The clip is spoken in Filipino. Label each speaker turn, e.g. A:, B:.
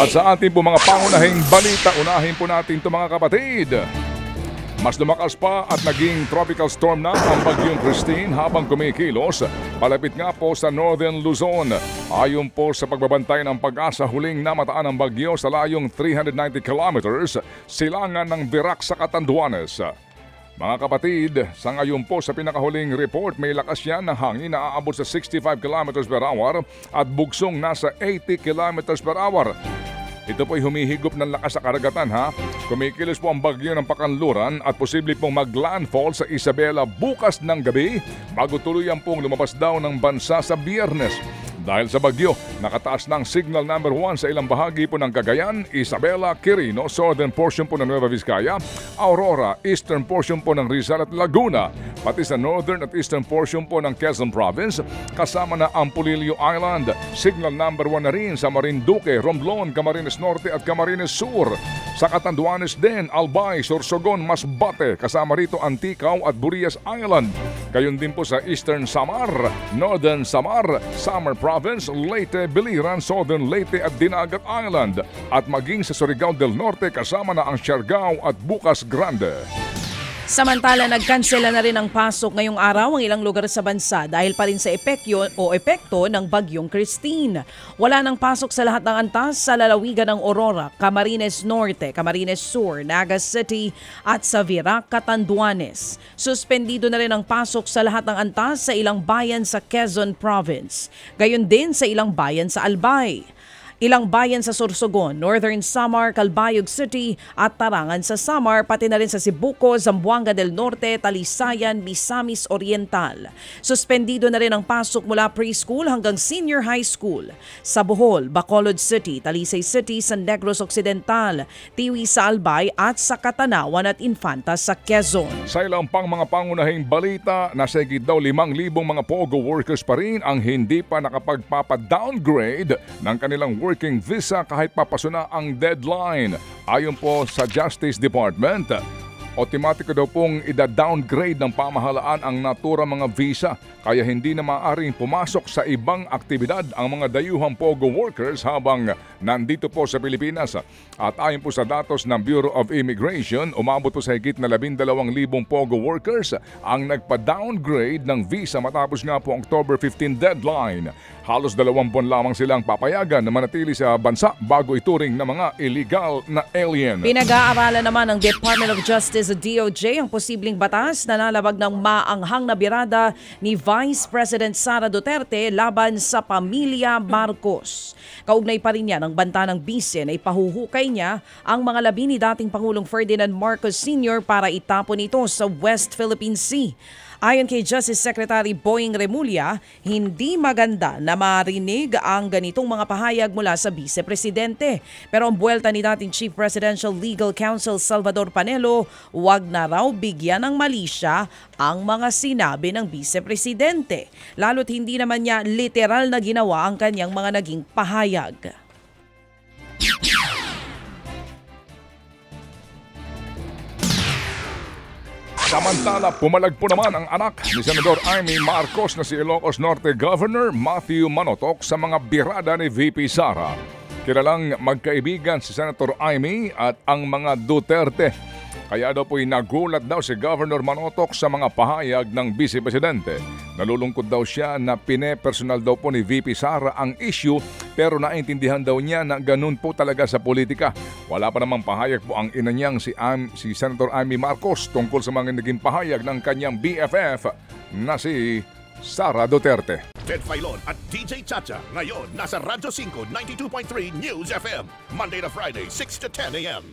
A: At sa ating po mga pangunahing balita, unahin po natin ito mga kapatid. Mas lumakas pa at naging tropical storm na ang bagyong Christine habang kumikilos. Palapit nga po sa Northern Luzon. Ayon po sa pagbabantay ng Pag-asa, huling namataan ng bagyo sa layong 390 kilometers silangan ng Virac sa Catanduanes. Mga kapatid, sa ngayon po sa pinakahuling report, may lakas yan ng hangin na aabot sa 65 km per hour at bugsong nasa 80 km per hour. Ito po'y humihigop ng lakas sa karagatan ha. Kumikilos po ang bagyo ng Pakanluran at posible pong mag-landfall sa Isabela bukas ng gabi bago tuluyan pong lumabas daw ng bansa sa Biyernes. Dahil sa bagyo, nakataas ng signal number 1 sa ilang bahagi po ng Cagayan, Isabela, Quirino, southern portion po ng Nueva Vizcaya, Aurora, eastern portion po ng Rizal at Laguna, pati sa northern at eastern portion po ng Quezon Province, kasama na Ampulilio Island. Signal number 1 na rin sa Marinduque, Romblon, Camarines Norte at Camarines Sur. Sa Catanduanes din, Albay, Sorsogon, Masbate, kasama rito Anticao at Burias Island. Gayon din po sa Eastern Samar, Northern Samar, Samar Province, Leyte, Biliran, Southern Leyte at Dinagat Island. At maging sa Surigao del Norte kasama na ang Siargao at Bukas Grande.
B: Samantala, nagkansela na rin ang pasok ngayong araw ang ilang lugar sa bansa dahil pa rin sa epekto ng bagyong Christine. Wala nang pasok sa lahat ng antas sa lalawigan ng Aurora, Camarines Norte, Camarines Sur, Naga City at sa Virac, Catanduanes. Suspendido na rin ang pasok sa lahat ng antas sa ilang bayan sa Quezon Province. Gayon din sa ilang bayan sa Albay. Ilang bayan sa Sorsogon, Northern Samar, Calbayog City at Tarangan sa Samar, pati na rin sa Cebuco, Zamboanga del Norte, Talisayan, Misamis Oriental. Suspendido na rin ang pasok mula preschool hanggang senior high school. Sa Bohol, Bacolod City, Talisay City, San Negros Occidental, Tiwi sa Albay at sa Katanawan at Infanta sa Quezon.
A: Sa ilang pang mga pangunahing balita, nasa higit daw 5,000 mga POGO workers pa rin ang hindi pa nakapagpapa-downgrade ng kanilang working visa kahit papasuna ang deadline. Ayon po sa Justice Department, otomatiko daw pong ida-downgrade ng pamahalaan ang naturang mga visa kaya hindi na maaaring pumasok sa ibang aktibidad ang mga dayuhang POGO workers habang nandito po sa Pilipinas. At ayon po sa datos ng Bureau of Immigration, umabot po sa higit na 12,000 POGO workers ang nagpa-downgrade ng visa matapos nga po ang October 15 deadline. Halos 2 buwan lamang silang papayagan na manatili sa bansa bago ituring na mga illegal na alien.
B: Pinag-aaralan naman ng Department of Justice o DOJ ang posibleng batas na nalabag ng maanghang na birada ni Vice President Sara Duterte laban sa pamilya Marcos. Kaugnay pa rin yan ang banta ng bise na ipahuhukay niya ang mga labi ni dating Pangulong Ferdinand Marcos Sr. para itapon ito sa West Philippine Sea. Ayon kay Justice Secretary Boying Remulla, hindi maganda na marinig ang ganitong mga pahayag mula sa Vice Presidente. Pero ang buwelta ni dating Chief Presidential Legal Counsel Salvador Panelo, wag na raw bigyan ng mali siya ang mga sinabi ng Vice Presidente. Lalo't hindi naman niya literal na ginawa ang kanyang mga naging pahayag.
A: Samantala, pumalag po naman ang anak ni Senador Amy Marcos na si Ilocos Norte Governor Matthew Manotoc sa mga birada ni VP Sara. Kilalang magkaibigan si Senator Amy at ang mga Duterte. Kaya daw po'y nagulat daw si Governor Manotoc sa mga pahayag ng Vice Presidente. Nalulungkot daw siya na pine-personal daw po ni VP Sara ang issue pero naintindihan daw niya na ganun po talaga sa politika. Wala pa namang pahayag po ang ina niyang si Senator Amy Marcos tungkol sa mga naging pahayag ng kanyang BFF na si Sara Duterte.
C: Ted Filon at DJ Chacha ngayon nasa Radyo 5 92.3 News FM Monday to Friday 6 to 10 a.m.